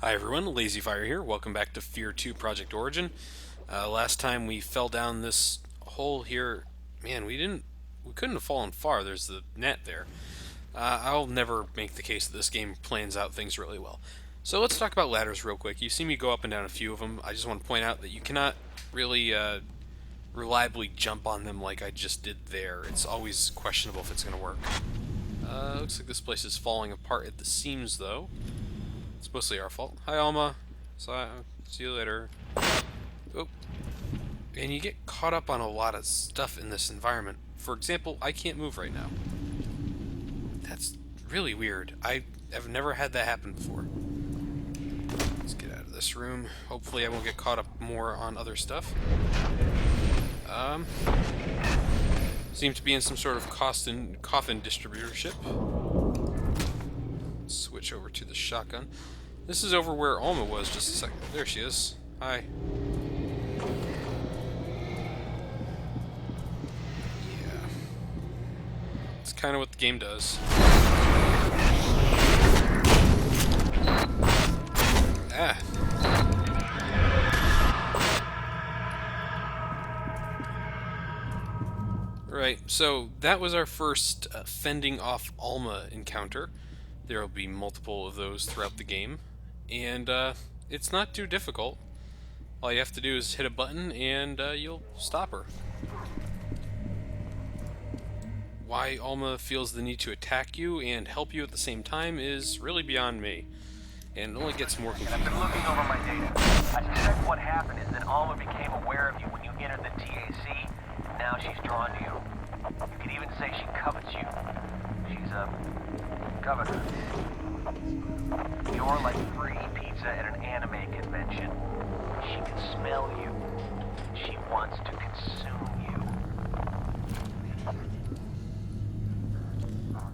Hi everyone, Lazy Fire here. Welcome back to F.E.A.R 2 Project Origin. Last time we fell down this hole here. Man, we couldn't have fallen far. There's the net there. I'll never make the case that this game plans out things really well. So let's talk about ladders real quick. You see me go up and down a few of them. I just want to point out that you cannot really reliably jump on them like I just did there. It's always questionable if it's going to work. Looks like this place is falling apart at the seams though. It's mostly our fault. Hi, Alma. See you later. Oh. And you get caught up on a lot of stuff in this environment. For example, I can't move right now. That's really weird. I have never had that happen before. Let's get out of this room. Hopefully I won't get caught up more on other stuff. Seem to be in some sort of coffin distributorship. Switch over to the shotgun. This is over where Alma was just a second. There she is. Hi. Yeah. It's kind of what the game does. Ah. Right, so that was our first fending off Alma encounter. There will be multiple of those throughout the game, and it's not too difficult. All you have to do is hit a button and you'll stop her. Why Alma feels the need to attack you and help you at the same time is really beyond me, and it only gets more confusing. I've been looking over my data. I suspect what happened is that Alma became aware of you when you entered the TAC, and now she's drawn to you. You could even say she covets you. She's a coveter. You're like free pizza at an anime convention. She can smell you. She wants to consume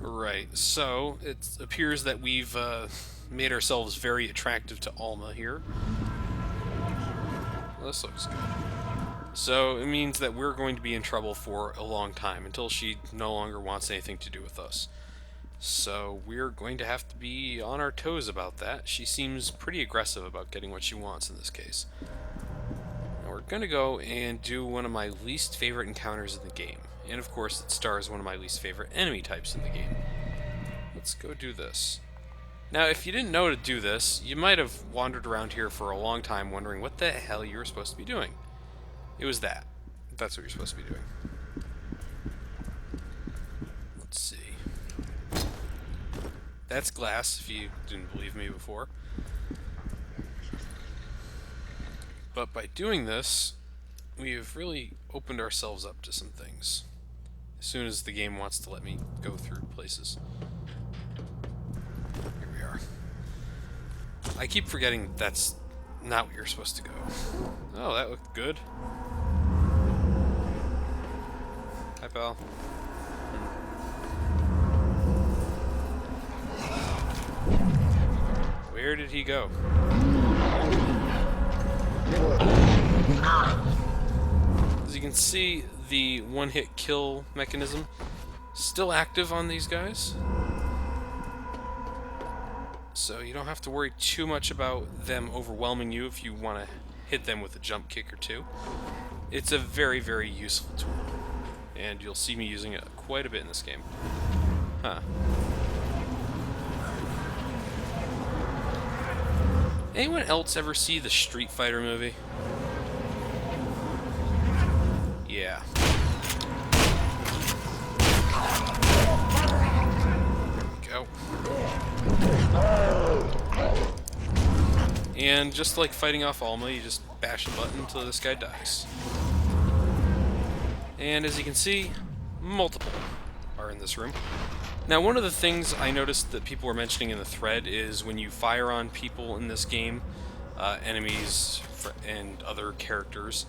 you. Right, so it appears that we've made ourselves very attractive to Alma here. Well, this looks good. So it means that we're going to be in trouble for a long time until she no longer wants anything to do with us. So we're going to have to be on our toes about that. She seems pretty aggressive about getting what she wants in this case. Now we're going to go and do one of my least favorite encounters in the game. And of course it stars one of my least favorite enemy types in the game. Let's go do this. Now if you didn't know to do this, you might have wandered around here for a long time wondering what the hell you were supposed to be doing. It was that. That's what you're supposed to be doing. Let's see. That's glass, if you didn't believe me before. But by doing this, we have really opened ourselves up to some things. As soon as the game wants to let me go through places. Here we are. I keep forgetting that's not where you're supposed to go. Oh, that looked good. Hi, pal. Where did he go? As you can see, the one-hit kill mechanism still active on these guys. So you don't have to worry too much about them overwhelming you if you want to hit them with a jump kick or two. It's a very, very useful tool. And you'll see me using it quite a bit in this game. Huh. Anyone else ever see the Street Fighter movie? Yeah. There we go. And just like fighting off Alma, you just bash a button until this guy dies. And as you can see, multiple are in this room. Now, one of the things I noticed that people were mentioning in the thread is when you fire on people in this game, enemies and other characters,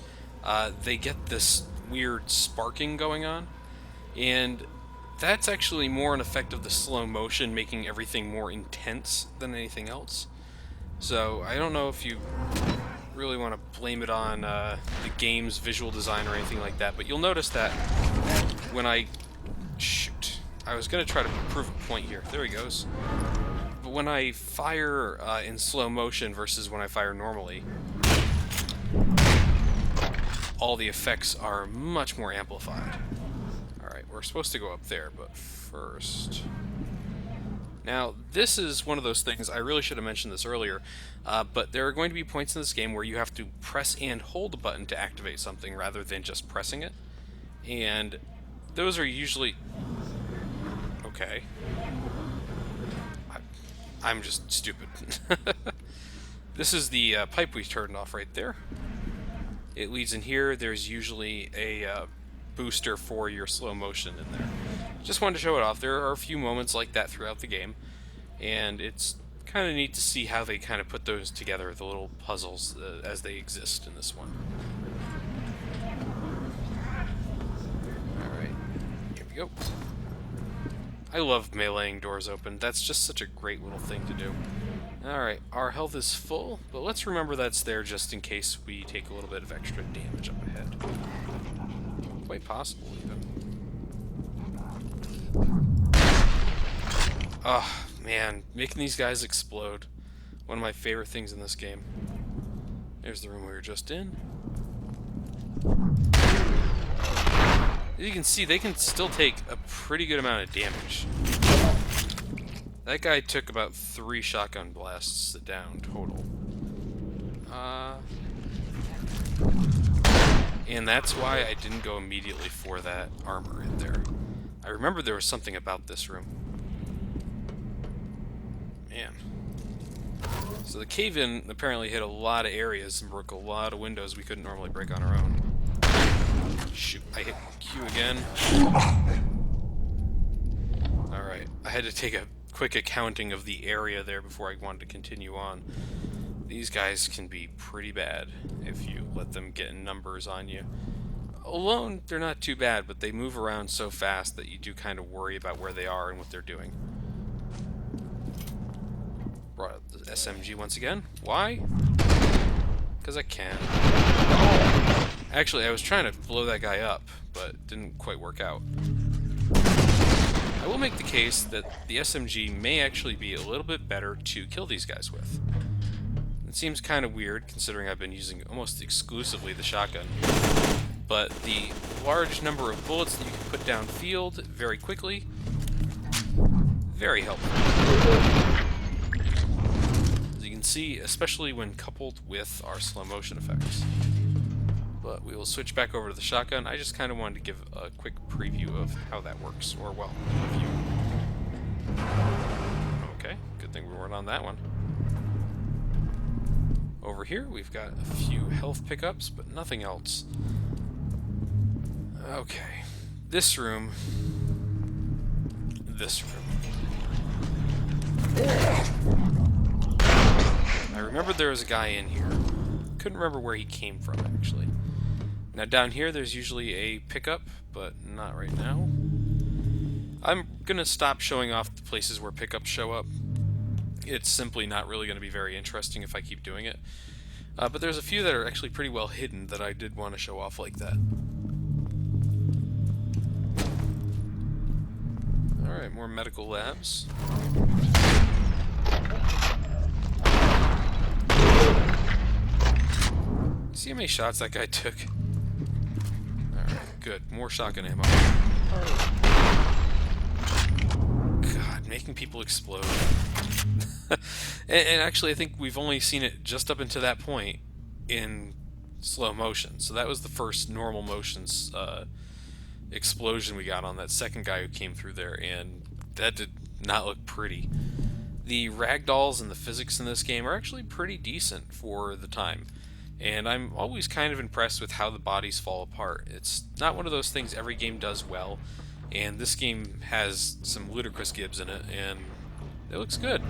they get this weird sparking going on, and that's actually more an effect of the slow motion making everything more intense than anything else. So I don't know if you really want to blame it on the game's visual design or anything like that, but you'll notice that when I... Shoot. I was going to try to prove a point here. There he goes. But when I fire in slow motion versus when I fire normally, all the effects are much more amplified. Alright, we're supposed to go up there, but first... Now, this is one of those things, I really should have mentioned this earlier, but there are going to be points in this game where you have to press and hold a button to activate something rather than just pressing it. And those are usually... Okay. I'm just stupid. This is the pipe we turned off right there. It leads in here. There's usually a booster for your slow motion in there. Just wanted to show it off. There are a few moments like that throughout the game, and it's kind of neat to see how they kind of put those together, the little puzzles as they exist in this one. Alright, here we go. I love meleeing doors open. That's just such a great little thing to do. Alright, our health is full, but let's remember that's there just in case we take a little bit of extra damage up ahead. Quite possible, even. Oh, man, making these guys explode. One of my favorite things in this game. There's the room we were just in. As you can see, they can still take a pretty good amount of damage. That guy took about 3 shotgun blasts down total. And that's why I didn't go immediately for that armor in there. I remember there was something about this room. Man. So the cave-in apparently hit a lot of areas and broke a lot of windows we couldn't normally break on our own. Shoot, I hit Q again. Alright, I had to take a quick accounting of the area there before I wanted to continue on. These guys can be pretty bad if you let them get numbers on you. Alone, they're not too bad, but they move around so fast that you do kind of worry about where they are and what they're doing. Brought up the SMG once again. Why? Because I can. Actually, I was trying to blow that guy up, but it didn't quite work out. I will make the case that the SMG may actually be a little bit better to kill these guys with. It seems kind of weird, considering I've been using almost exclusively the shotgun. But the large number of bullets that you can put downfield very quickly, very helpful. As you can see, especially when coupled with our slow motion effects. But we will switch back over to the shotgun. I just kind of wanted to give a quick preview of how that works, or well, a view. Okay, good thing we weren't on that one. Over here, we've got a few health pickups, but nothing else. Okay, this room. This room. I remembered there was a guy in here. Couldn't remember where he came from, actually. Now down here, there's usually a pickup, but not right now. I'm gonna stop showing off the places where pickups show up. It's simply not really going to be very interesting if I keep doing it. But there's a few that are actually pretty well hidden that I did want to show off like that. Alright, more medical labs. See how many shots that guy took? Alright, good. More shotgun ammo. God, making people explode. and actually, I think we've only seen it just up until that point in slow motion. So that was the first normal motions explosion we got on that second guy who came through there, and that did not look pretty. The ragdolls and the physics in this game are actually pretty decent for the time. And I'm always kind of impressed with how the bodies fall apart. It's not one of those things every game does well, and this game has some ludicrous gibs in it, and it looks good.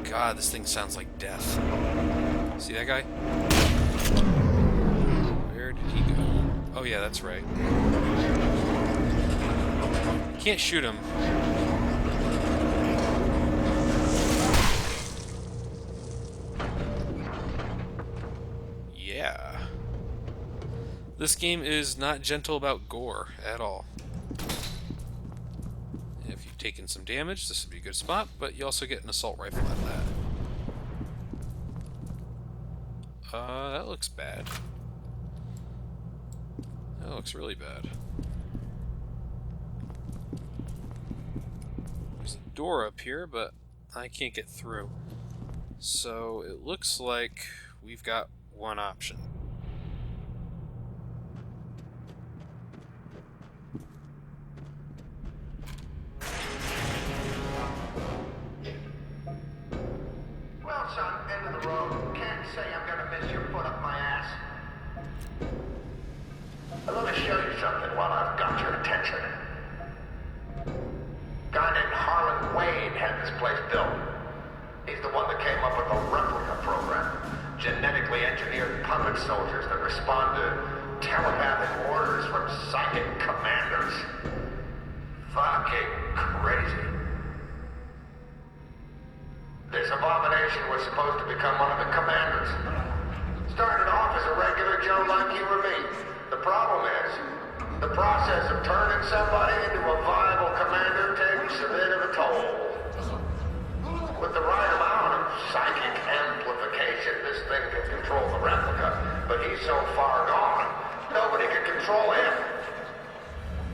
God, this thing sounds like death. See that guy? Where did he go? Oh yeah, that's right. Can't shoot him. Yeah. This game is not gentle about gore at all. If you taken some damage. This would be a good spot, but you also get an assault rifle out of that. That looks bad. That looks really bad. There's a door up here, but I can't get through. So it looks like we've got one option. Well, son, end of the road. Can't say I'm gonna miss your foot up my ass. I want to show you something while I've got your attention. Guy named Harlan Wade had this place built. He's the one that came up with the replica program. Genetically engineered puppet soldiers that respond to telepathic orders from psychic commanders. Fucking crazy. This abomination was supposed to become one of the commanders. Started off as a regular Joe like you or me. The problem is, the process of turning somebody into a viable commander takes a bit of a toll. With the right amount of psychic amplification, this thing can control the replica, but he's so far gone, nobody can control him.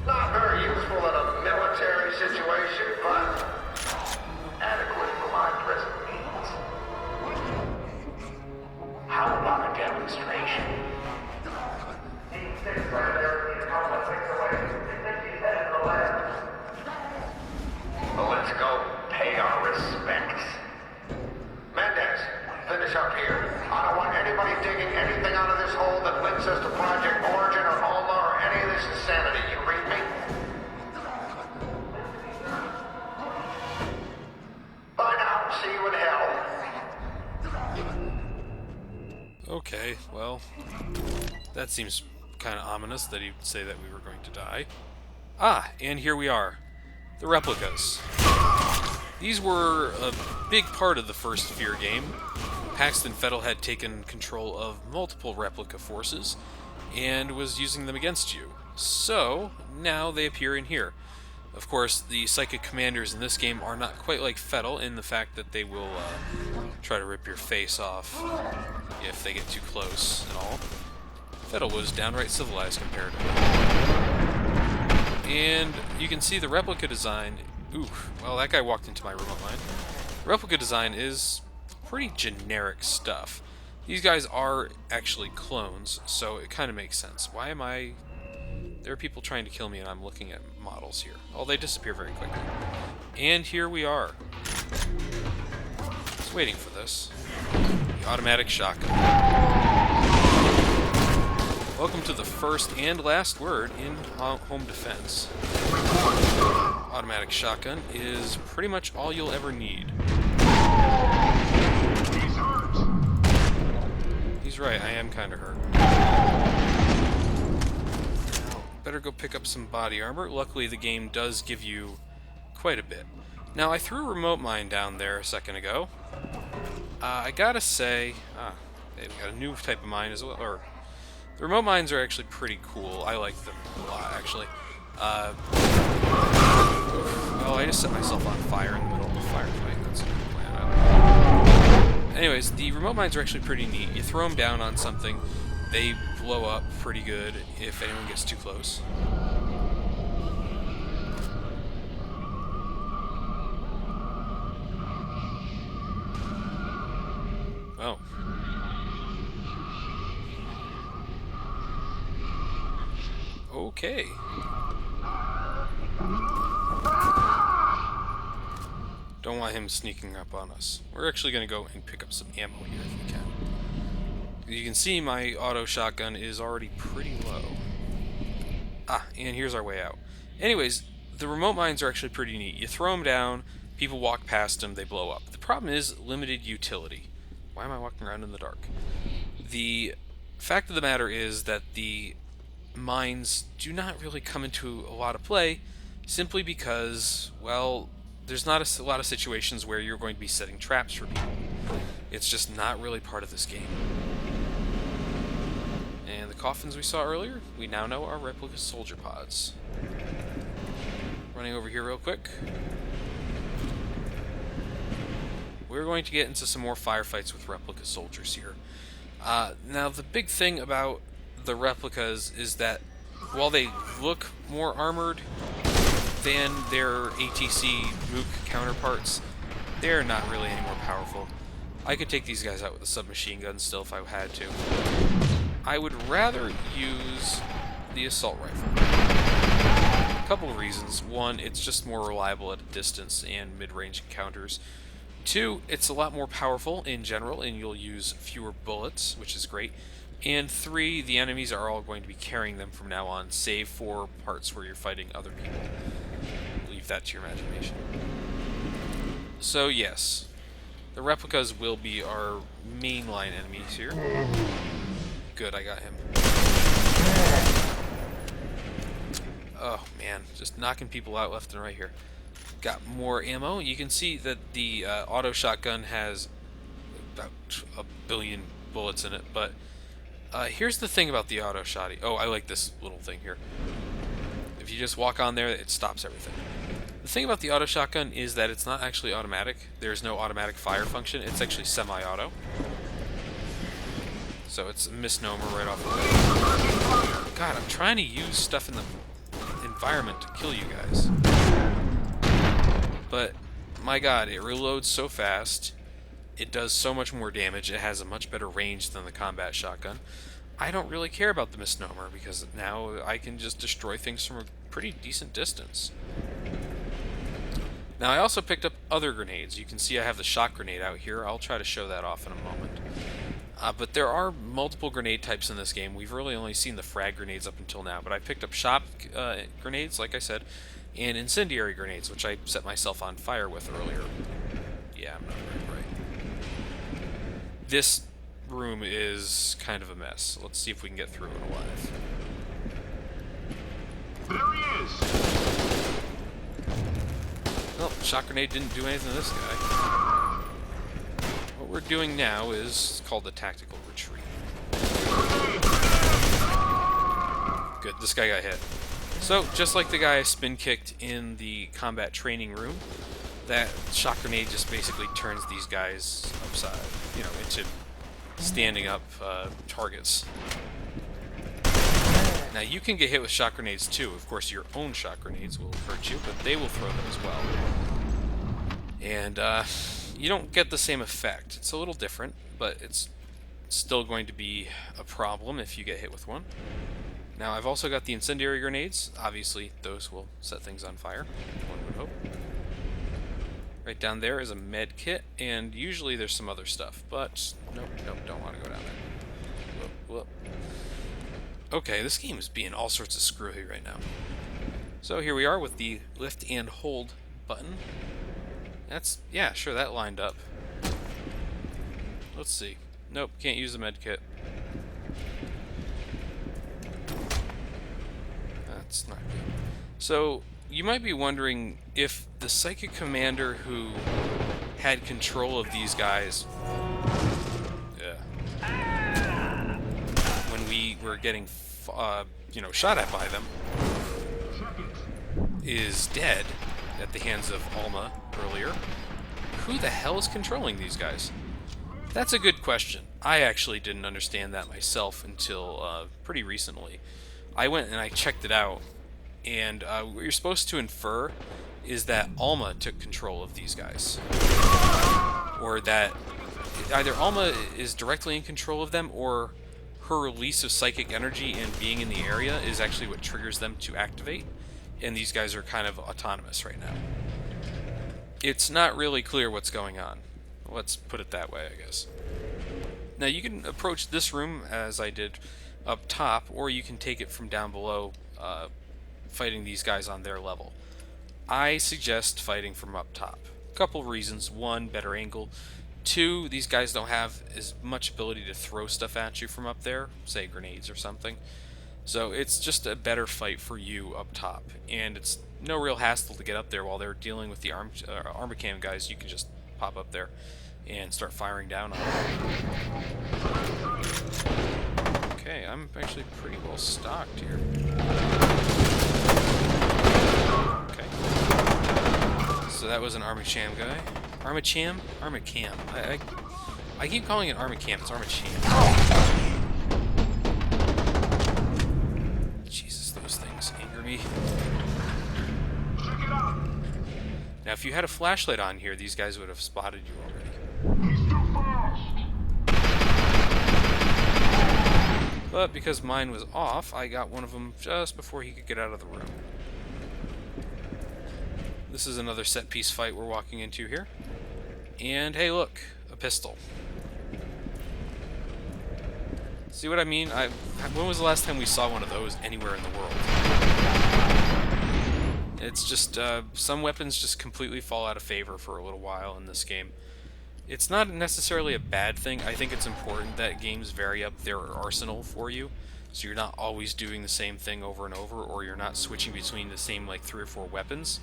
Not very useful in a military situation, but adequate for my present needs. How about a demonstration? He sits right there, he's a couple of clicks away. He thinks he's headed to the lab. Well, let's go pay our respects. Mendez, finish up here. I don't want anybody digging anything out of this hole that links us to Project Origin or Alma or any of this insanity. You read me? Bye now. See you in hell. Okay, well, that seems kind of ominous that he'd say that we were going to die. Ah, and here we are. The replicas. These were a big part of the first F.E.A.R. game. Paxton Fettel had taken control of multiple replica forces and was using them against you. So, now they appear in here. Of course, the psychic commanders in this game are not quite like Fettel in the fact that they will try to rip your face off if they get too close and all. Fettel was downright civilized comparatively. And you can see the replica design. Ooh, well, that guy walked into my remote mine. Replica design is pretty generic stuff. These guys are actually clones, so it kind of makes sense. Why am I... There are people trying to kill me and I'm looking at models here. Oh, they disappear very quickly. And here we are. I was waiting for this. The automatic shotgun. Welcome to the first and last word in home defense. Automatic shotgun is pretty much all you'll ever need. He's hurt. He's right, I am kind of hurt. Better go pick up some body armor. Luckily, the game does give you quite a bit. Now, I threw a remote mine down there a second ago. I gotta say... they've got a new type of mine as well, or... The remote mines are actually pretty cool. I like them a lot, actually. Well, I just set myself on fire in the middle of a firefight. That's a good plan. Anyways, the remote mines are actually pretty neat. You throw them down on something, they blow up pretty good if anyone gets too close. Oh. Okay. Don't want him sneaking up on us. We're actually going to go and pick up some ammo here if we can. You can see my auto shotgun is already pretty low. Ah, and here's our way out. Anyways, the remote mines are actually pretty neat. You throw them down, people walk past them, they blow up. The problem is limited utility. Why am I walking around in the dark? The fact of the matter is that the mines do not really come into a lot of play simply because, well, there's not a lot of situations where you're going to be setting traps for people. It's just not really part of this game. And the coffins we saw earlier, we now know are replica soldier pods. Running over here real quick. we're going to get into some more firefights with replica soldiers here. Now, the big thing about the replicas is that while they look more armored than their ATC MOOC counterparts, they're not really any more powerful. I could take these guys out with a submachine gun still if I had to. I would rather use the assault rifle. A couple of reasons. One, it's just more reliable at a distance and mid-range encounters. Two, it's a lot more powerful in general, and you'll use fewer bullets, which is great. And three, the enemies are all going to be carrying them from now on, save for parts where you're fighting other people. Leave that to your imagination. So yes, the replicas will be our mainline enemies here. Good, I got him. Oh man, just knocking people out left and right here. Got more ammo. You can see that the auto shotgun has about 1 billion bullets in it, but here's the thing about the auto shotty. Oh, I like this little thing here. If you just walk on there, it stops everything. The thing about the auto shotgun is that it's not actually automatic. There's no automatic fire function. It's actually semi-auto. So it's a misnomer right off the bat. God, I'm trying to use stuff in the environment to kill you guys. But, my god, it reloads so fast. It does so much more damage. It has a much better range than the combat shotgun. I don't really care about the misnomer, because now I can just destroy things from a pretty decent distance. Now, I also picked up other grenades. You can see I have the shock grenade out here. I'll try to show that off in a moment. But there are multiple grenade types in this game. We've really only seen the frag grenades up until now, but I picked up shock grenades, like I said, and incendiary grenades, which I set myself on fire with earlier. Yeah, I'm not right. This room is kind of a mess. Let's see if we can get through it alive. There he is! Well, shock grenade didn't do anything to this guy. What we're doing now is called the tactical retreat. Good, this guy got hit. So, just like the guy I spin kicked in the combat training room, that shock grenade just basically turns these guys upside, into standing up targets. Now, you can get hit with shock grenades too. Of course, your own shock grenades will hurt you, but they will throw them as well. And you don't get the same effect. It's a little different, but it's still going to be a problem if you get hit with one. Now, I've also got the incendiary grenades. Obviously, those will set things on fire, one would hope. Right down there is a med kit, and usually there's some other stuff, but nope, don't want to go down there. Whoop. Okay, this game is being all sorts of screwy right now. So here we are with the lift and hold button. Yeah, sure, that lined up. Let's see. Nope, can't use the med kit. That's not good. So, you might be wondering if the psychic commander who had control of these guys when we were getting shot at by them is dead at the hands of Alma earlier. Who the hell is controlling these guys? That's a good question. I actually didn't understand that myself until pretty recently. I went and I checked it out, and what you're supposed to infer is that Alma took control of these guys. Or that either Alma is directly in control of them, or her release of psychic energy and being in the area is actually what triggers them to activate, and these guys are kind of autonomous right now. It's not really clear what's going on. Let's put it that way, I guess. Now, you can approach this room as I did up top, or you can take it from down below, fighting these guys on their level. I suggest fighting from up top. A couple reasons. One, better angle. Two, these guys don't have as much ability to throw stuff at you from up there, say grenades or something. So it's just a better fight for you up top, and it's no real hassle to get up there while they're dealing with the Armacam guys. You can just pop up there and start firing down on them. Okay, I'm actually pretty well stocked here. Okay. So that was an Armacam guy. Armacham? Armacham. I keep calling it Armacham. It's Armacham. Jesus, those things anger me. Check it out. Now, if you had a flashlight on here, these guys would have spotted you already. He's too fast. But because mine was off, I got one of them just before he could get out of the room. This is another set-piece fight we're walking into here. And hey, look, a pistol. See what I mean? When was the last time we saw one of those anywhere in the world? It's just, some weapons just completely fall out of favor for a little while in this game. It's not necessarily a bad thing. I think it's important that games vary up their arsenal for you, so you're not always doing the same thing over and over, or you're not switching between the same, like, 3 or 4 weapons.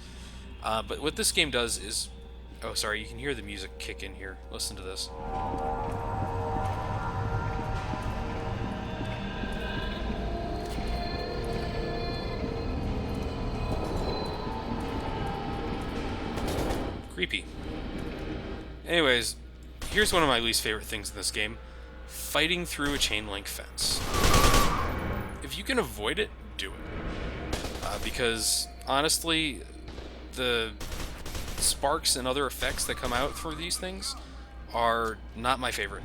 But what this game does is... Oh, sorry, you can hear the music kick in here. Listen to this. Creepy. Anyways, here's one of my least favorite things in this game. Fighting through a chain link fence. If you can avoid it, do it. Because, honestly, the sparks and other effects that come out for these things are not my favorite.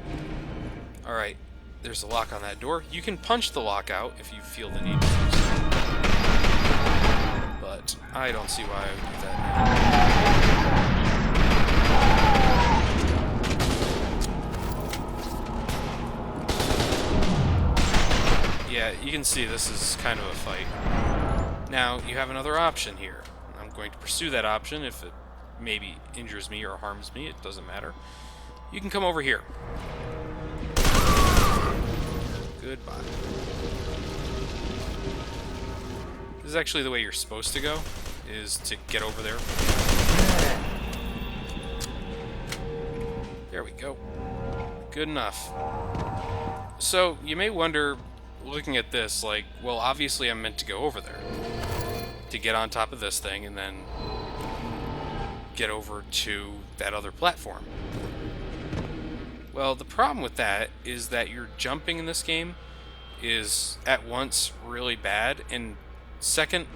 Alright, there's a lock on that door. You can punch the lock out if you feel the need to do so. But I don't see why I would do that now. Yeah, you can see this is kind of a fight. Now, you have another option here. I'm going to pursue that option. If it maybe injures me or harms me, it doesn't matter. You can come over here. Goodbye. This is actually the way you're supposed to go, is to get over there. There we go. Good enough. So, you may wonder, looking at this, like, well, obviously I'm meant to go over there to get on top of this thing and then get over to that other platform. Well, the problem with that is that your jumping in this game is at once really bad, and second,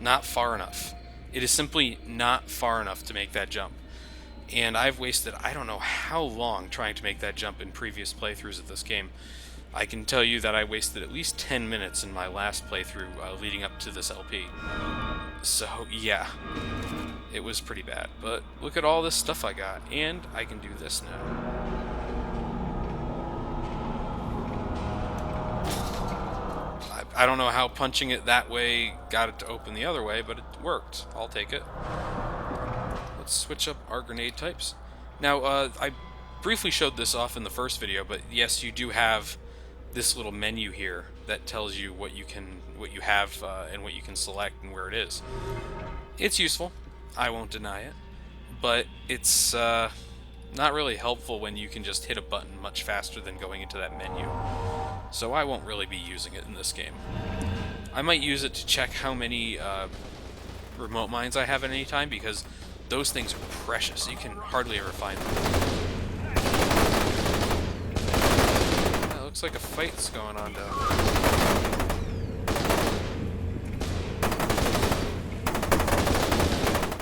not far enough. It is simply not far enough to make that jump. And I've wasted I don't know how long trying to make that jump in previous playthroughs of this game. I can tell you that I wasted at least 10 minutes in my last playthrough leading up to this LP. So, yeah. It was pretty bad. But look at all this stuff I got. And I can do this now. I don't know how punching it that way got it to open the other way, but it worked. I'll take it. Let's switch up our grenade types. Now, I briefly showed this off in the first video, but yes, you do have this little menu here that tells you what you have, and what you can select and where it is. It's useful, I won't deny it, but it's not really helpful when you can just hit a button much faster than going into that menu. So I won't really be using it in this game. I might use it to check how many remote mines I have at any time, because those things are precious. You can hardly ever find them. It looks like a fight's going on down there.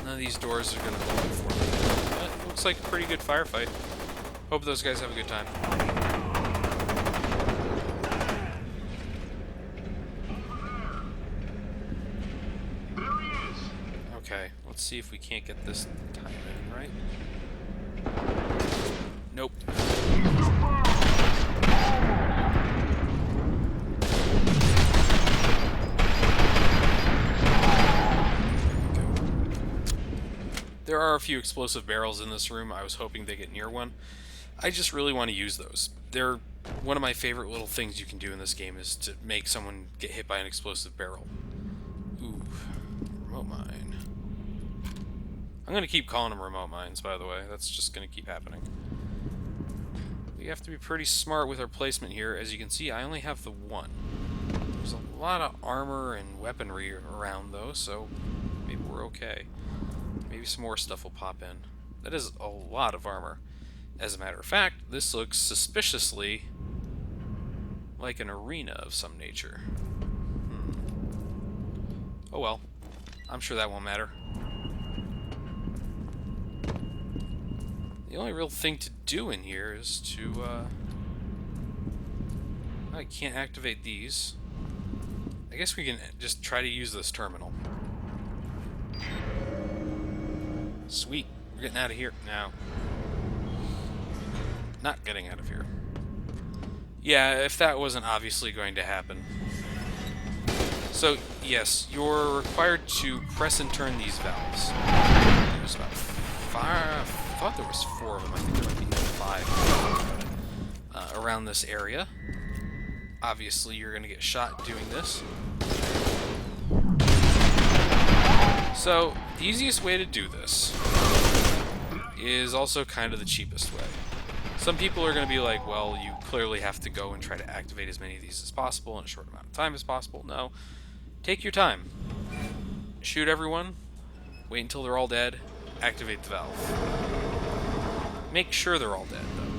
None of these doors are going to open for me. But it looks like a pretty good firefight. Hope those guys have a good time. Okay, let's see if we can't get this time in, right? Nope. There are a few explosive barrels in this room. I was hoping they get near one. I just really want to use those. They're one of my favorite little things you can do in this game, is to make someone get hit by an explosive barrel. Ooh, remote mine. I'm going to keep calling them remote mines, by the way. That's just going to keep happening. We have to be pretty smart with our placement here. As you can see, I only have the one. There's a lot of armor and weaponry around, though, so maybe we're okay. Maybe some more stuff will pop in. That is a lot of armor. As a matter of fact, this looks suspiciously like an arena of some nature. Oh well. I'm sure that won't matter. The only real thing to do in here is to, I can't activate these. I guess we can just try to use this terminal. Sweet. We're getting out of here now. Not getting out of here. Yeah, if that wasn't obviously going to happen. So, yes, you're required to press and turn these valves. There's about five. I thought there was 4 of them. I think there might be 5 around this area. Obviously, you're going to get shot doing this. So, the easiest way to do this is also kind of the cheapest way. Some people are going to be like, well, you clearly have to go and try to activate as many of these as possible in a short amount of time as possible. No. Take your time. Shoot everyone. Wait until they're all dead. Activate the valve. Make sure they're all dead, though.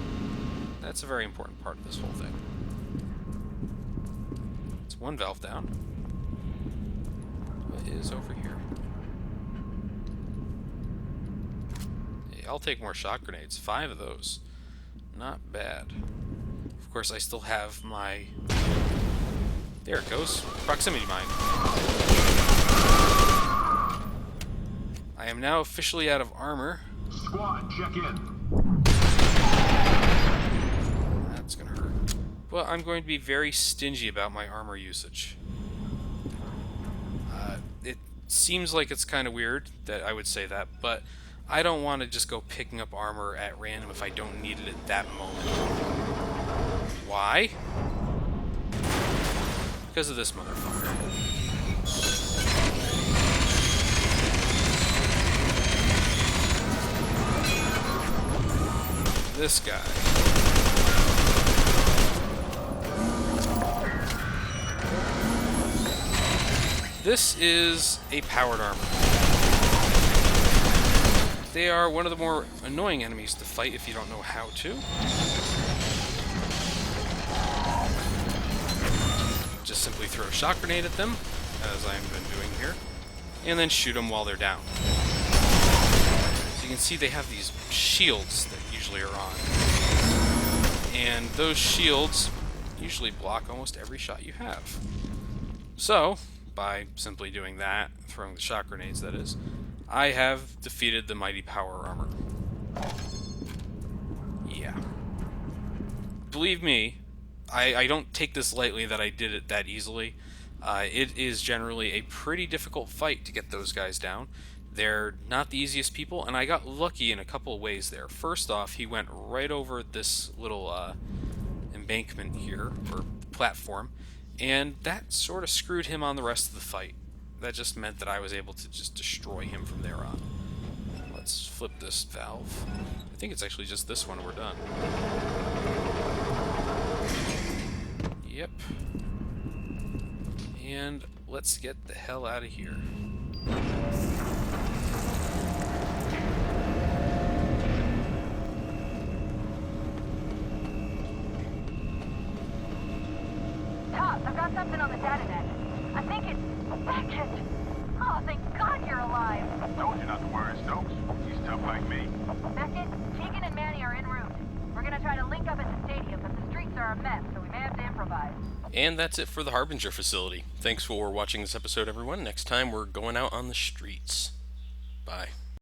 That's a very important part of this whole thing. It's one valve down. What is over here? Hey, I'll take more shock grenades. 5 of those. Not bad. Of course, I still have my... There it goes. Proximity mine. I am now officially out of armor. Squad, check in. That's gonna hurt. But I'm going to be very stingy about my armor usage. It seems like it's kind of weird that I would say that, but I don't want to just go picking up armor at random if I don't need it at that moment. Why? Because of this motherfucker. This guy. This is a powered armor. They are one of the more annoying enemies to fight if you don't know how to. Just simply throw a shock grenade at them, as I've been doing here, and then shoot them while they're down. So you can see they have these shields that usually are on. And those shields usually block almost every shot you have. So, by simply doing that, throwing the shock grenades that is, I have defeated the mighty power armor. Yeah. Believe me, I don't take this lightly that I did it that easily. It is generally a pretty difficult fight to get those guys down. They're not the easiest people, and I got lucky in a couple of ways there. First off, he went right over this little embankment here, or platform, and that sort of screwed him on the rest of the fight. That just meant that I was able to just destroy him from there on. Let's flip this valve. I think it's actually just this one we're done. Yep. And let's get the hell out of here. Todd, I've got something on the data net. I think it's Beckett. Oh, thank God you're alive. Told you not to worry, Stokes. He's tough like me. Beckett, Tegan and Manny are en route. We're gonna try to link up at the stadium, but the streets are a mess, so we may have to improvise. And that's it for the Harbinger facility. Thanks for watching this episode, everyone. Next time, we're going out on the streets. Bye.